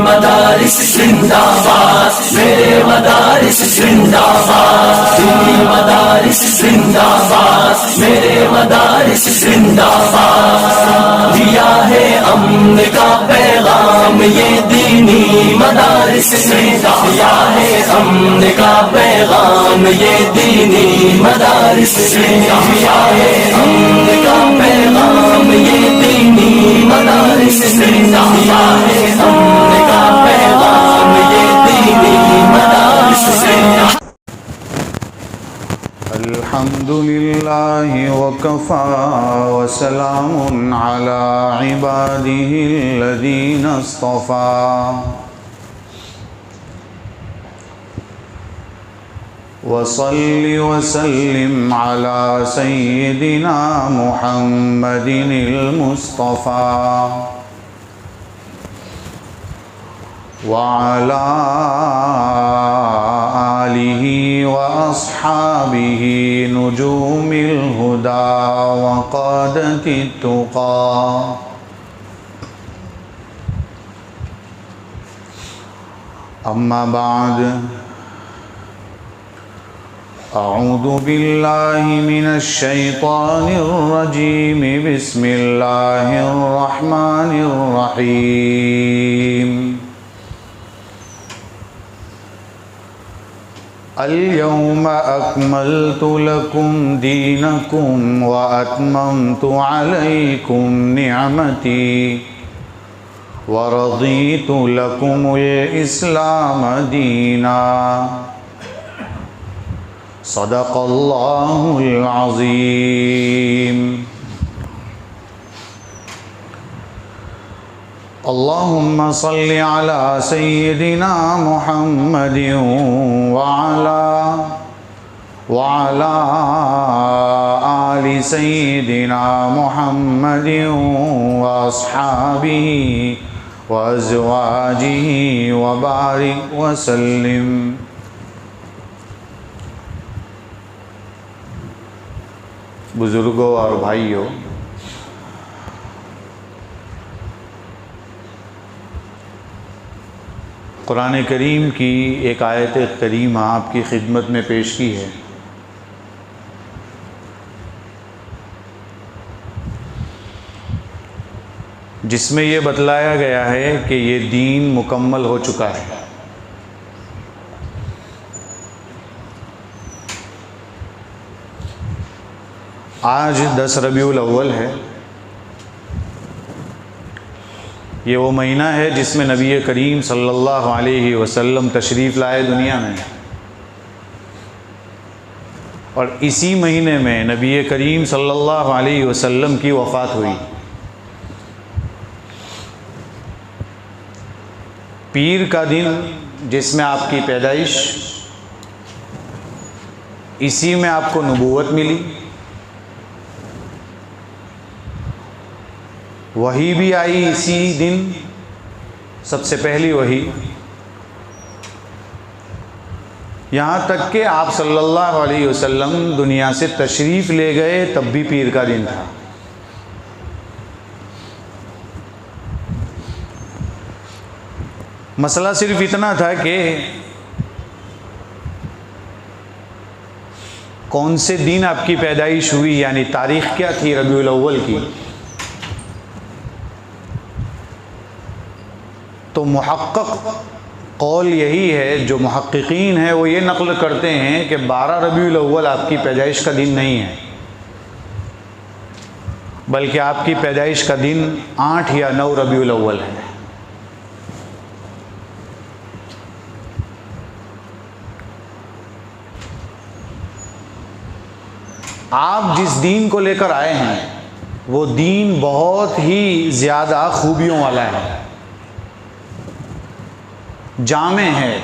मदारिस जिंदाबाद, मेरे मदारिस जिंदाबाद। दीनी मदारिस जिंदाबाद, मेरे मदारिस जिंदाबाद। दिया है अमन का पैगाम ये दीनी मदारिस ने, दिया है अमन का पैगाम ये दीनी मदारिस ने, दिया है अमन का पैगाम ये दीनी मदारिस ने, दिया है अमन का पैगाम ये दीनी मदारिस ने। अल्हम्दुलिल्लाहि वकफ़ा वसलामुन अला इबादिहिल्लज़ीना इस्तफ़ा। वसल्लि वसल्लिम अला सय्यिदिना मुहम्मदिनिल मुस्तफ़ा व अला आलिहि व अस्हाबिहि नुजूमिल हुदा व क़ादतित तुक़ा। अम्मा बाद, अऊज़ु बिल्लाहि मिनश शैतानिर रजीम। बिस्मिल्लाहिर रहमानिर रहीम। अल-यौम अकमलतु लकुम दीनकुम व अतममतु अलैकुम निअमती व रदीतु लकुमुल इस्लाम दीना। सदक़ल्लाहुल अज़ीम। अल्लाहुम्मा सल्लि अला सय्यिदिना मुहम्मदिन व अला आलि सय्यिदिना मुहम्मदिन व अस्हाबिहि व अज़वाजिहि व बारिक व सल्लिम। बुज़ुर्गों और भाइयों, कुरान करीम की एक आयत करीमा आपकी खिदमत में पेश की है, जिसमें ये बतलाया गया है कि ये दीन मुकम्मल हो चुका है। आज 10 रबीउल अव्वल है। ये वो महीना है जिसमें नबी करीम सल्लल्लाहु अलैहि वसल्लम तशरीफ़ लाए दुनिया में, और इसी महीने में नबी करीम सल्लल्लाहु अलैहि वसल्लम की वफ़ात हुई। पीर का दिन जिसमें आपकी पैदाइश, इसी में आपको नबूवत मिली। वही भी आई इसी दिन, सबसे पहली वही। यहाँ तक कि आप सल्लल्लाहु अलैहि वसल्लम दुनिया से तशरीफ़ ले गए तब भी पीर का दिन था। मसला सिर्फ इतना था कि कौन से दिन आपकी पैदाइश हुई, यानी तारीख़ क्या थी रबीउल अव्वल की। तो मुहक्किक कौल यही है, जो मुहक्किकीन है वो ये नक़ल करते हैं कि 12 रबीउल अव्वल आपकी पैदाइश का दिन नहीं है, बल्कि आपकी पैदाइश का दिन 8 या 9 रबीउल अव्वल है। आप जिस दीन को लेकर आए हैं वो दीन बहुत ही ज़्यादा खूबियों वाला है, जामे है।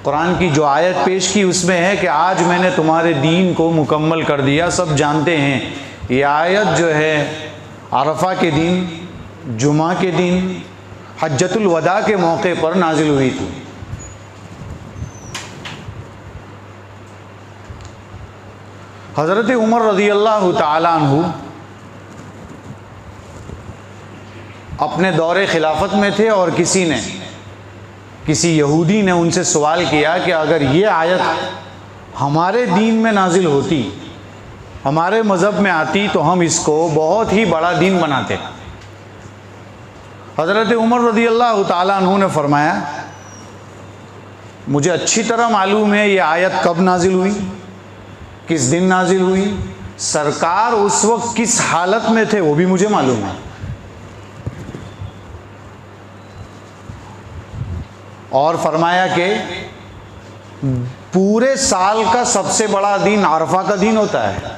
कुरान की जो आयत पेश की उसमें है कि आज मैंने तुम्हारे दीन को मुकम्मल कर दिया। सब जानते हैं ये आयत जो है अरफा के दिन, जुमा के दिन, हज्जतुल वदा के मौके पर नाजिल हुई थी। हज़रत उमर रज़ियल्लाहु ताला अन्हु अपने दौरे खिलाफत में थे और किसी ने किसी यहूदी ने उनसे सवाल किया कि अगर ये आयत हमारे दीन में नाजिल होती, हमारे मज़हब में आती, तो हम इसको बहुत ही बड़ा दीन बनाते। हज़रत उमर रज़ी अल्लाह ताला अन्हु ने फरमाया, मुझे अच्छी तरह मालूम है ये आयत कब नाजिल हुई, किस दिन नाजिल हुई, सरकार उस वक्त किस हालत में थे वो भी मुझे मालूम है। और फरमाया कि पूरे साल का सबसे बड़ा दिन अरफा का दिन होता है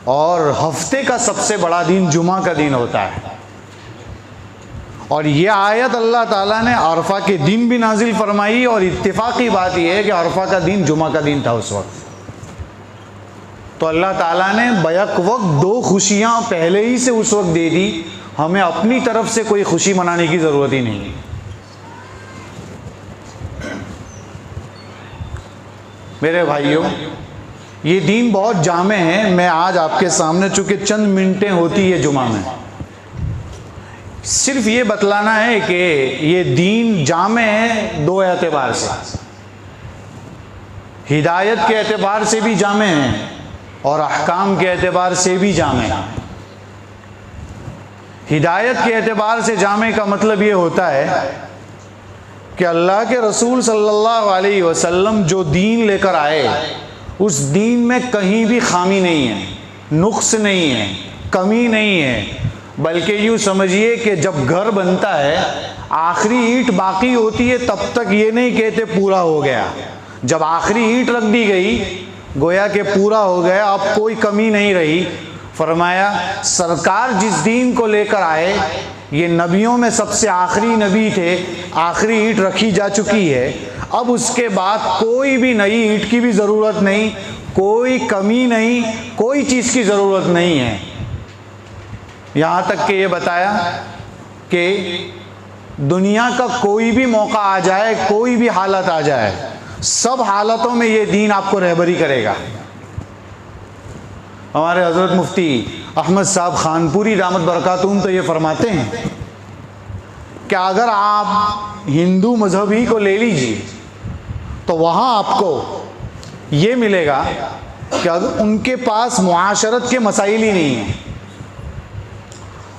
और हफ्ते का सबसे बड़ा दिन जुमा का दिन होता है। और ये आयत अल्लाह ताला ने अरफा के दिन भी नाजिल फरमाई, और इत्तेफाकी बात यह है कि अरफा का दिन जुमा का दिन था उस वक्त। तो अल्लाह ताला ने बैक वक्त दो खुशियाँ पहले ही से उस वक्त दे दी, हमें अपनी तरफ से कोई खुशी मनाने की ज़रूरत ही नहीं है। मेरे भाइयों, ये दीन बहुत जामे है। मैं आज आपके सामने, चूँकि चंद मिनटें होती है जुमा में, सिर्फ ये बतलाना है कि ये दीन जामे है दो एतबार से। हिदायत के एतबार से भी जामे हैं और अहकाम के एतबार से भी जामे हैं। हिदायत के एतबार से जामे का मतलब ये होता है कि अल्लाह के रसूल सल्लल्लाहु अलैहि वसल्लम जो दीन लेकर आए, उस दीन में कहीं भी खामी नहीं है, नुक्स नहीं है, कमी नहीं है। बल्कि यूँ समझिए कि जब घर बनता है, आखिरी ईंट बाकी होती है, तब तक ये नहीं कहते पूरा हो गया। जब आखिरी ईंट रख दी गई, गोया कि पूरा हो गया, अब कोई कमी नहीं रही। फरमाया सरकार जिस दीन को लेकर आए, ये नबियों में सबसे आखिरी नबी थे, आखिरी ईंट रखी जा चुकी है। अब उसके बाद कोई भी नई ईंट की भी ज़रूरत नहीं, कोई कमी नहीं, कोई चीज़ की ज़रूरत नहीं है। यहाँ तक कि ये बताया कि दुनिया का कोई भी मौका आ जाए, कोई भी हालत आ जाए, सब हालतों में ये दीन आपको रहबरी करेगा। हमारे हज़रत मुफ्ती अहमद साहब खानपुरी दामत बरकातुहूम तो ये फरमाते हैं कि अगर आप हिंदू मज़हब ही को ले लीजिए, तो वहाँ आपको ये मिलेगा कि अगर उनके पास मुआशरत के मसाइल ही नहीं हैं।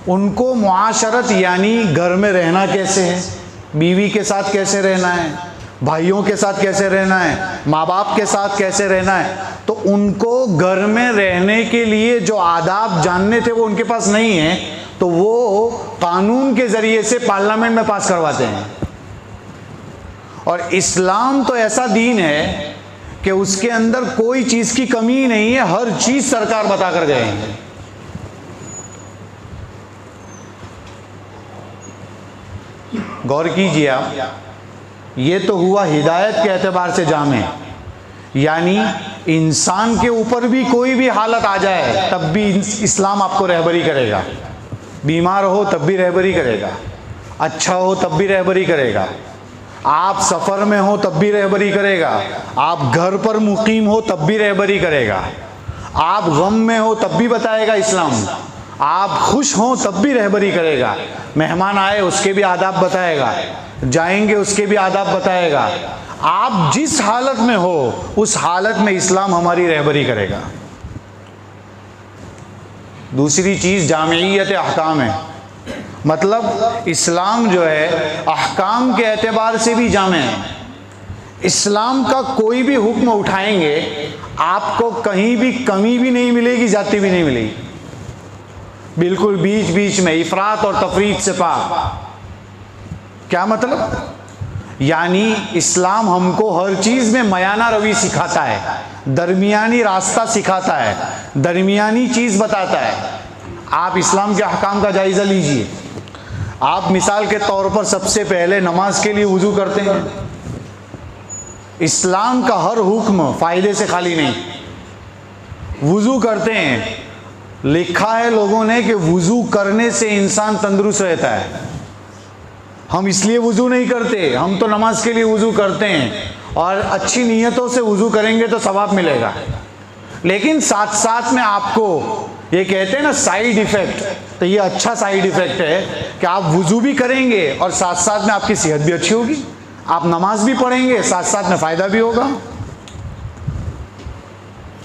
उनको मुआशरत यानी घर में रहना कैसे है, बीवी के साथ कैसे रहना है, भाइयों के साथ कैसे रहना है, माँ बाप के साथ कैसे रहना है, तो उनको घर में रहने के लिए जो आदाब जानने थे वो उनके पास नहीं है। तो वो कानून के ज़रिए से पार्लियामेंट में पास करवाते हैं। और इस्लाम तो ऐसा दीन है कि उसके अंदर कोई चीज़ की कमी नहीं है, हर चीज़ सरकार बता कर गए हैं। गौर कीजिए आप, ये तो हुआ हिदायत के एतबार से जामे, यानी इंसान के ऊपर भी कोई भी हालत आ जाए तब भी इस्लाम आपको रहबरी करेगा। बीमार हो तब भी रहबरी करेगा, अच्छा हो तब भी रहबरी करेगा, आप सफ़र में हो तब भी रहबरी करेगा, आप घर पर मुकीम हो तब भी रहबरी करेगा, आप गम में हो तब भी बताएगा इस्लाम, आप खुश हों तब भी रहबरी करेगा, मेहमान आए उसके भी आदाब बताएगा, जाएंगे उसके भी आदाब बताएगा। आप जिस हालत में हो उस हालत में इस्लाम हमारी रहबरी करेगा। दूसरी चीज़ जामियत अहकाम है, मतलब इस्लाम जो है अहकाम के एतबार से भी जामे है। इस्लाम का कोई भी हुक्म उठाएंगे आपको कहीं भी कमी भी नहीं मिलेगी, जाती भी नहीं मिलेगी, बिल्कुल बीच बीच में, इफरात और तफरीत से पाक। क्या मतलब? यानी इस्लाम हमको हर चीज़ में मयाना रवि सिखाता है, दरमियानी रास्ता सिखाता है, दरमियानी चीज़ बताता है। आप इस्लाम के अहकाम का जायज़ा लीजिए। आप मिसाल के तौर पर सबसे पहले नमाज के लिए वज़ू करते हैं। इस्लाम का हर हुक्म फ़ायदे से खाली नहीं। वज़ू करते हैं, लिखा है लोगों ने कि वज़ू करने से इंसान तंदुरुस्त रहता है। हम इसलिए वज़ू नहीं करते, हम तो नमाज के लिए वज़ू करते हैं और अच्छी नीयतों से वज़ू करेंगे तो सवाब मिलेगा। लेकिन साथ साथ में आपको ये कहते हैं ना साइड इफेक्ट, तो ये अच्छा साइड इफेक्ट है कि आप वुजू भी करेंगे और साथ साथ में आपकी सेहत भी अच्छी होगी, आप नमाज भी पढ़ेंगे, साथ साथ में फ़ायदा भी होगा।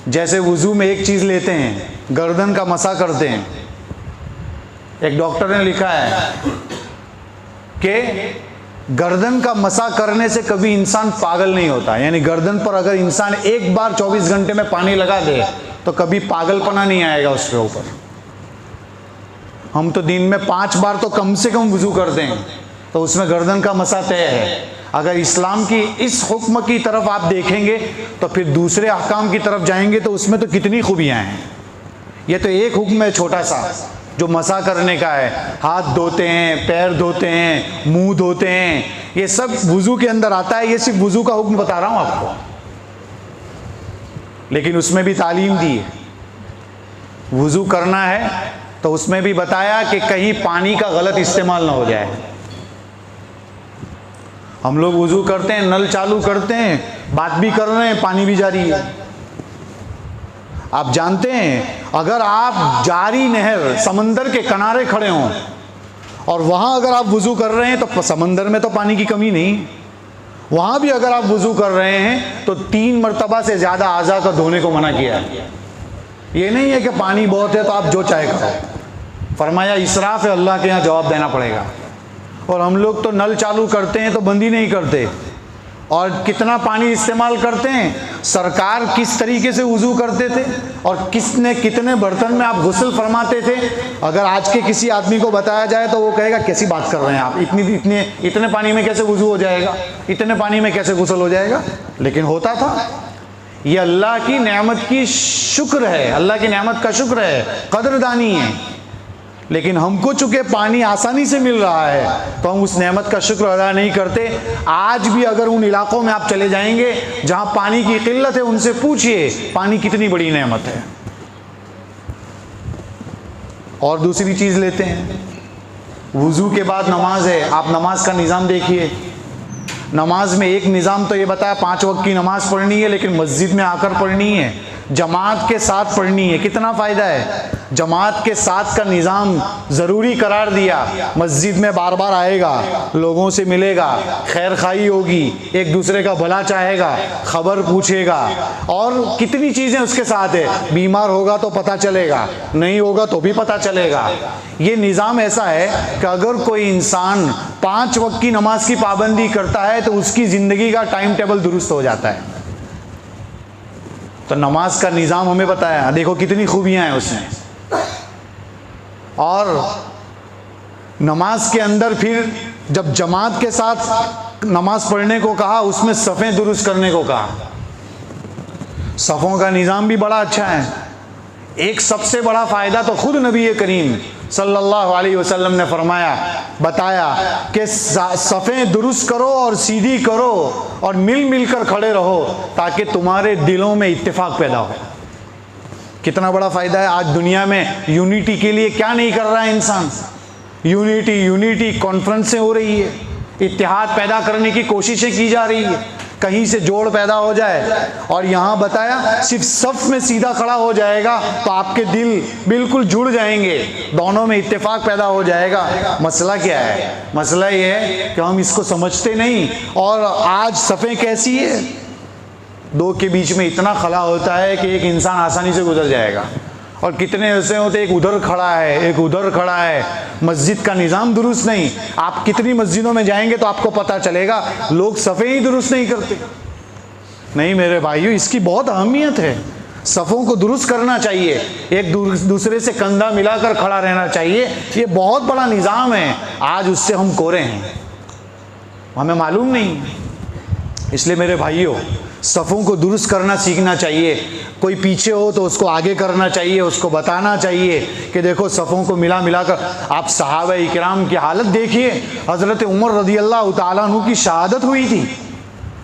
जैसे वुजू में एक चीज़ लेते हैं, गर्दन का मसा करते हैं। एक डॉक्टर ने लिखा है कि गर्दन का मसा करने से कभी इंसान पागल नहीं होता, यानी गर्दन पर अगर इंसान एक बार 24 घंटे में पानी लगा दे तो कभी पागलपना नहीं आएगा उसके ऊपर। हम तो दिन में 5 बार तो कम से कम वुजू करते हैं, तो उसमें गर्दन का मसा तय है। अगर इस्लाम की इस हुक्म की तरफ आप देखेंगे तो फिर दूसरे अहकाम की तरफ जाएंगे तो उसमें तो कितनी खूबियाँ हैं। ये तो एक हुक्म है छोटा सा जो मसा करने का है, हाथ धोते हैं, पैर धोते हैं, मुंह धोते हैं, ये सब वुजू के अंदर आता है। ये सिर्फ वुजू का हुक्म बता रहा हूँ आपको, लेकिन उसमें भी तालीम दी है। वुजू करना है तो उसमें भी बताया कि कहीं पानी का गलत इस्तेमाल ना हो जाए। हम लोग वुजू करते हैं, नल चालू करते हैं, बात भी कर रहे हैं, पानी भी जारी है। आप जानते हैं अगर आप जारी नहर समंदर के किनारे खड़े हों और वहाँ अगर आप वुजू कर रहे हैं तो समंदर में तो पानी की कमी नहीं, वहाँ भी अगर आप वुजू कर रहे हैं तो 3 मरतबा से ज़्यादा आज़ा का धोने को मना किया है। ये नहीं है कि पानी बहुत है तो आप जो चाहे करो, फरमाया इसराफ है, अल्लाह के यहाँ जवाब देना पड़ेगा। और हम लोग तो नल चालू करते हैं तो बंद ही नहीं करते, और कितना पानी इस्तेमाल करते हैं। सरकार किस तरीके से वुजू करते थे और किसने कितने बर्तन में आप गुस्ल फरमाते थे, अगर आज के किसी आदमी को बताया जाए तो वो कहेगा कैसी बात कर रहे हैं आप, इतने पानी में कैसे वुजू हो जाएगा, इतने पानी में कैसे गुस्ल हो जाएगा। लेकिन होता था। ये अल्लाह की नेमत की शुक्र है, अल्लाह की नेमत का शुक्र है, कदरदानी है। लेकिन हमको चूंकि पानी आसानी से मिल रहा है तो हम उस नेमत का शुक्र अदा नहीं करते। आज भी अगर उन इलाकों में आप चले जाएंगे जहां पानी की किल्लत है, उनसे पूछिए पानी कितनी बड़ी नेमत है। और दूसरी चीज लेते हैं, वुजू के बाद नमाज है। आप नमाज का निज़ाम देखिए। नमाज में एक निज़ाम तो ये बताया 5 वक्त की नमाज पढ़नी है, लेकिन मस्जिद में आकर पढ़नी है, जमात के साथ पढ़नी है। कितना फ़ायदा है, जमात के साथ का निज़ाम ज़रूरी करार दिया। मस्जिद में बार बार आएगा, लोगों से मिलेगा, खैर खाई होगी, एक दूसरे का भला चाहेगा, खबर पूछेगा, और कितनी चीज़ें उसके साथ है। बीमार होगा तो पता चलेगा, नहीं होगा तो भी पता चलेगा। ये निज़ाम ऐसा है कि अगर कोई इंसान 5 वक्त की नमाज की पाबंदी करता है तो उसकी ज़िंदगी का टाइम टेबल दुरुस्त हो जाता है। तो नमाज का निज़ाम हमें बताया, देखो कितनी खूबियाँ हैं उसमें। और नमाज के अंदर फिर जब जमात के साथ नमाज पढ़ने को कहा, उसमें सफ़ें दुरुस्त करने को कहा। सफ़ों का निज़ाम भी बड़ा अच्छा है। एक सबसे बड़ा फ़ायदा तो खुद नबी करीम सल्लल्लाहु अलैहि वसल्लम ने फरमाया, बताया कि सफ़ें दुरुस्त करो और सीधी करो और मिल मिल कर खड़े रहो ताकि तुम्हारे दिलों में इत्तेफाक पैदा हो। कितना बड़ा फ़ायदा है। आज दुनिया में यूनिटी के लिए क्या नहीं कर रहा है इंसान। यूनिटी कॉन्फ्रेंसें हो रही है, इत्तेहाद पैदा करने की कोशिशें की जा रही है, कहीं से जोड़ पैदा हो जाए। और यहाँ बताया सिर्फ सफ़ में सीधा खड़ा हो जाएगा तो आपके दिल बिल्कुल जुड़ जाएंगे, दोनों में इत्तेफाक पैदा हो जाएगा। मसला क्या है, मसला ये है कि हम इसको समझते नहीं। और आज सफ़ें कैसी है, 2 के बीच में इतना खला होता है कि एक इंसान आसानी से गुजर जाएगा। और कितने ऐसे होते, एक उधर खड़ा है, एक उधर खड़ा है। मस्जिद का निज़ाम दुरुस्त नहीं। आप कितनी मस्जिदों में जाएंगे तो आपको पता चलेगा लोग सफ़े ही दुरुस्त नहीं करते। नहीं मेरे भाइयों, इसकी बहुत अहमियत है। सफ़ों को दुरुस्त करना चाहिए, एक दूसरे से कंधा मिलाकर खड़ा रहना चाहिए। ये बहुत बड़ा निज़ाम है, आज उससे हम कोरे हैं, हमें मालूम नहीं। इसलिए मेरे भाइयों, सफ़ों को दुरुस्त करना सीखना चाहिए। कोई पीछे हो तो उसको आगे करना चाहिए, उसको बताना चाहिए कि देखो सफ़ों को मिला मिलाकर। आप सहाबा इकराम की हालत देखिए, हज़रत उमर रज़ियल्लाहु ताला अन्हु की शहादत हुई थी।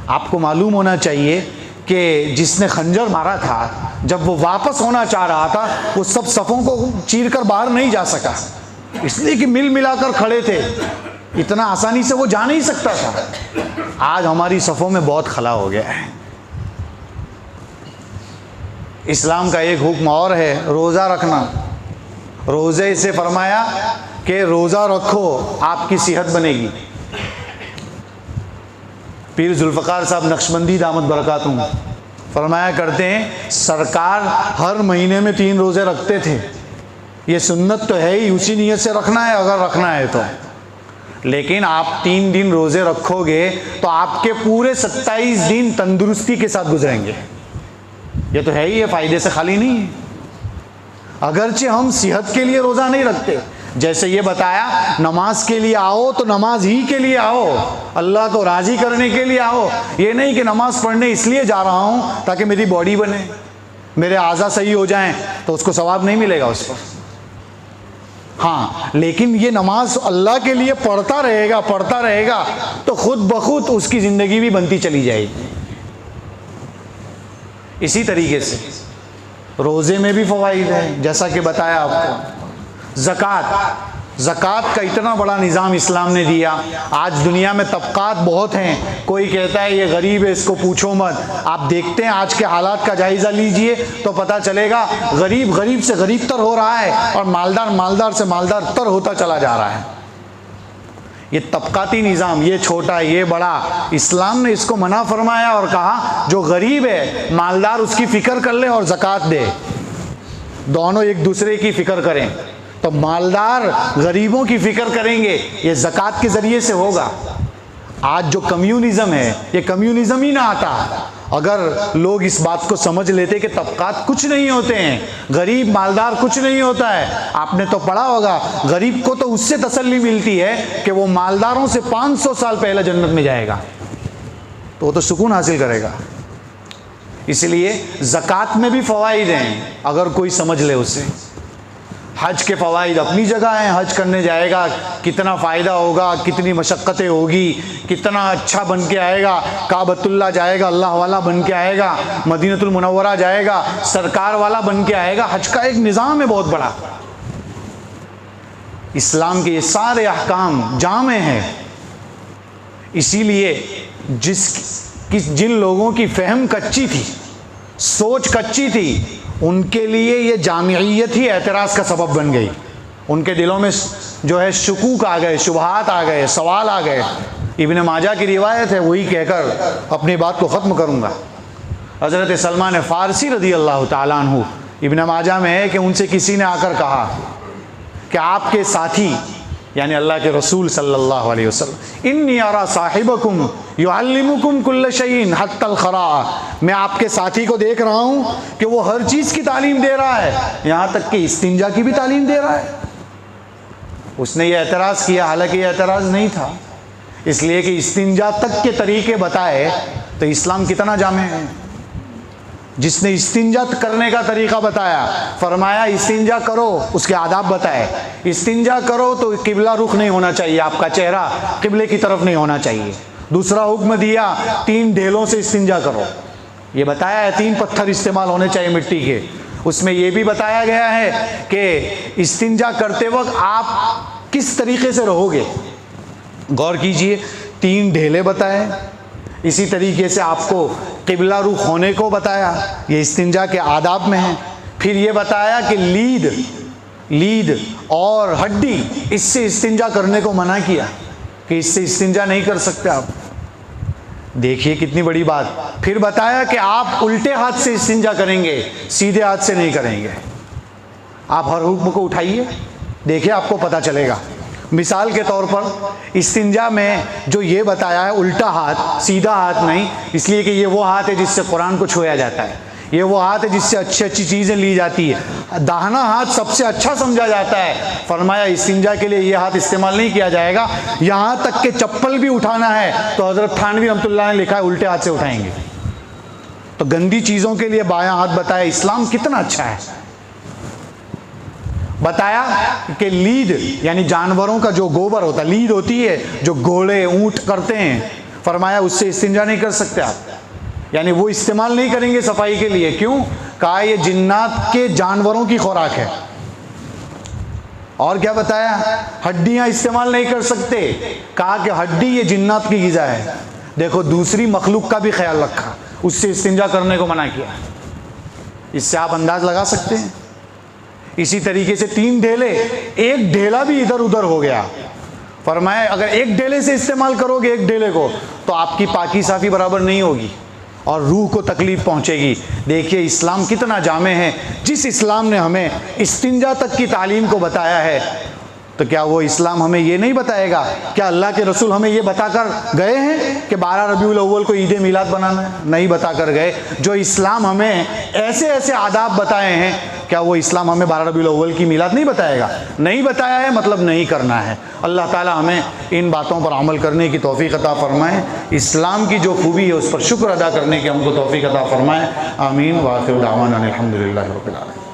आपको मालूम होना चाहिए कि जिसने खंजर मारा था, जब वो वापस होना चाह रहा था, वो सब सफ़ों को चीर कर बाहर नहीं जा सका, इसलिए कि मिल मिलाकर खड़े थे। इतना आसानी से वो जा नहीं सकता था। आज हमारी सफ़ों में बहुत खला हो गया है। इस्लाम का एक हुक्म और है, रोज़ा रखना। रोज़े से फरमाया कि रोज़ा रखो आपकी सेहत बनेगी। पीर जुल्फ़कार साहब नक्शबंदी दामत बरकातुहू फरमाया करते हैं, सरकार हर महीने में 3 रोज़े रखते थे। ये सुन्नत तो है ही, उसी नियत से रखना है अगर रखना है तो। लेकिन आप 3 दिन रोज़े रखोगे तो आपके पूरे 27 दिन तंदुरुस्ती के साथ गुजरेंगे। ये तो है ही, ये फ़ायदे से खाली नहीं है। अगरचे हम सेहत के लिए रोज़ा नहीं रखते, जैसे ये बताया नमाज के लिए आओ तो नमाज ही के लिए आओ, अल्लाह को राज़ी करने के लिए आओ। ये नहीं कि नमाज पढ़ने इसलिए जा रहा हूँ ताकि मेरी बॉडी बने, मेरे आज़ा सही हो जाएं, तो उसको सवाब नहीं मिलेगा उस पर। हाँ, लेकिन ये नमाज अल्लाह के लिए पढ़ता रहेगा तो खुद ब खुद उसकी ज़िंदगी भी बनती चली जाएगी। इसी तरीके से रोज़े में भी फ़वाइद है, जैसा कि बताया आपको। ज़कात का इतना बड़ा निज़ाम इस्लाम ने दिया। आज दुनिया में तबक़ात बहुत हैं, कोई कहता है ये गरीब है इसको पूछो मत। आप देखते हैं आज के हालात का जायज़ा लीजिए तो पता चलेगा गरीब गरीब से गरीब तर हो रहा है और मालदार मालदार से मालदार तर होता चला जा रहा है। ये तबक़ाती निज़ाम, ये छोटा ये बड़ा, इस्लाम ने इसको मना फरमाया और कहा जो गरीब है मालदार उसकी फ़िक्र कर ले और ज़कात दे, दोनों एक दूसरे की फ़िक्र करें। तो मालदार गरीबों की फ़िक्र करेंगे, ये ज़कात के ज़रिए से होगा। आज जो कम्युनिज़म है ये कम्युनिज़म ही ना आता अगर लोग इस बात को समझ लेते कि तबक़ात कुछ नहीं होते हैं, गरीब मालदार कुछ नहीं होता है। आपने तो पढ़ा होगा, गरीब को तो उससे तसल्ली मिलती है कि वो मालदारों से 500 साल पहले जन्नत में जाएगा, तो वो तो सुकून हासिल करेगा। इसलिए ज़कात में भी फ़वाइद हैं अगर कोई समझ ले उसे। हज के फ़वाइद अपनी जगह हैं, हज करने जाएगा कितना फ़ायदा होगा, कितनी मशक्क़तें होगी, कितना अच्छा बन के आएगा, काबतुल्लाह जाएगा अल्लाह वाला बन के आएगा, मदीनतुल मुनव्वरा जाएगा सरकार वाला बन के आएगा। हज का एक निज़ाम है बहुत बड़ा। इस्लाम के ये सारे अहकाम जामे हैं। इसीलिए जिन लोगों की फ़हम कच्ची थी, सोच कच्ची थी, उनके लिए ये जामियत ही एतराज़ का सबब बन गई। उनके दिलों में जो है शुकूक आ गए, शुबहात आ गए, सवाल आ गए। इब्न माजा की रिवायत है, वही कहकर अपनी बात को ख़त्म करूँगा। हज़रत सलमान फ़ारसी रज़ी अल्लाह ताला अन्हु, इब्न माजा में है कि उनसे किसी ने आकर कहा कि आपके साथी यानी अल्लाह के रसूल सल्लल्लाहु अलैहि वसल्लम, इन्नी अरा साहिबकुम युअल्लिमुकुम कुल्ल शैइन हत्तल खरा, मैं आपके साथी को देख रहा हूँ कि वो हर चीज़ की तालीम दे रहा है, यहाँ तक कि इस्तिंजा की भी तालीम दे रहा है। उसने ये एतराज़ किया, हालांकि ये एतराज़ नहीं था, इसलिए कि इस्तिंजा तक के तरीके बताए तो इस्लाम कितना जामे है। जिसने इस्तिंजा करने का तरीक़ा बताया, फरमाया इस्तिंजा करो, उसके आदाब बताए। इस्तिंजा करो तो किबला रुख नहीं होना चाहिए, आपका चेहरा किबले की तरफ नहीं होना चाहिए। दूसरा हुक्म दिया 3 ढेलों से इस्तिंजा करो, ये बताया है 3 पत्थर इस्तेमाल होने चाहिए मिट्टी के। उसमें यह भी बताया गया है कि इस्तिंजा करते वक्त आप किस तरीके से रहोगे। गौर कीजिए, 3 ढेले बताए, इसी तरीके से आपको किबला रुख होने को बताया, ये इस्तिंजा के आदाब में है। फिर ये बताया कि लीद और हड्डी, इससे इस्तिंजा करने को मना किया कि इससे इस्तिंजा नहीं कर सकते आप। देखिए कितनी बड़ी बात। फिर बताया कि आप उल्टे हाथ से इस्तिंजा करेंगे, सीधे हाथ से नहीं करेंगे। आप हर हुक्म को उठाइए, देखिए आपको पता चलेगा। मिसाल के तौर पर इस्तिंजा में जो ये बताया है उल्टा हाथ, सीधा हाथ नहीं, इसलिए कि ये वो हाथ है जिससे कुरान को छुआ जाता है, ये वो हाथ है जिससे अच्छी अच्छी चीज़ें ली जाती है। दाहिना हाथ सबसे अच्छा समझा जाता है, फरमाया इस्तिंजा के लिए ये हाथ इस्तेमाल नहीं किया जाएगा। यहाँ तक कि चप्पल भी उठाना है तो हज़रत थानवी रहमतुल्लाह ने लिखा है उल्टे हाथ से उठाएंगे। तो गंदी चीज़ों के लिए बायां हाथ बताया। इस्लाम कितना अच्छा है। बताया कि लीद यानी जानवरों का जो गोबर होता है, लीद होती है जो घोड़े ऊंट करते हैं, फरमाया उससे इस्तिंजा नहीं कर सकते आप, यानी वो इस्तेमाल नहीं करेंगे सफाई के लिए। क्यों? कहा ये जिन्नात के जानवरों की खुराक है। और क्या बताया? हड्डियां इस्तेमाल नहीं कर सकते, कहा कि हड्डी ये जिन्नात की ग़िज़ा है। देखो दूसरी मखलूक का भी ख्याल रखा, उससे इस्तिंजा करने को मना किया। इससे आप अंदाज लगा सकते हैं। इसी तरीके से 3 ढेले, एक ढेला भी इधर उधर हो गया, फरमाया अगर एक ढेले से इस्तेमाल करोगे एक ढेले को तो आपकी पाकी साफ़ी बराबर नहीं होगी और रूह को तकलीफ़ पहुंचेगी। देखिए इस्लाम कितना जामे है। जिस इस्लाम ने हमें इस्तिंजा तक की तालीम को बताया है, तो क्या वो इस्लाम हमें ये नहीं बताएगा? क्या अल्लाह के रसूल हमें ये बताकर गए हैं कि 12 रबीउल अव्वल को ईद मिलाद बनाना है? नहीं बताकर गए। जो इस्लाम हमें ऐसे ऐसे आदाब बताए हैं, क्या वो इस्लाम हमें 12 रबीउल अव्वल की मिलाद नहीं बताएगा? नहीं बताया है मतलब नहीं करना है। अल्लाह ताला हमें इन बातों पर अमल करने की तौफीक अता फरमाए। इस्लाम की जो खूबी है उस पर शुक्र अदा करने की हमको तौफीक अता फरमाए। आमीन। व आखिर दावाना अनिल हम्दुलिल्लाहि रब्बिल आलमीन।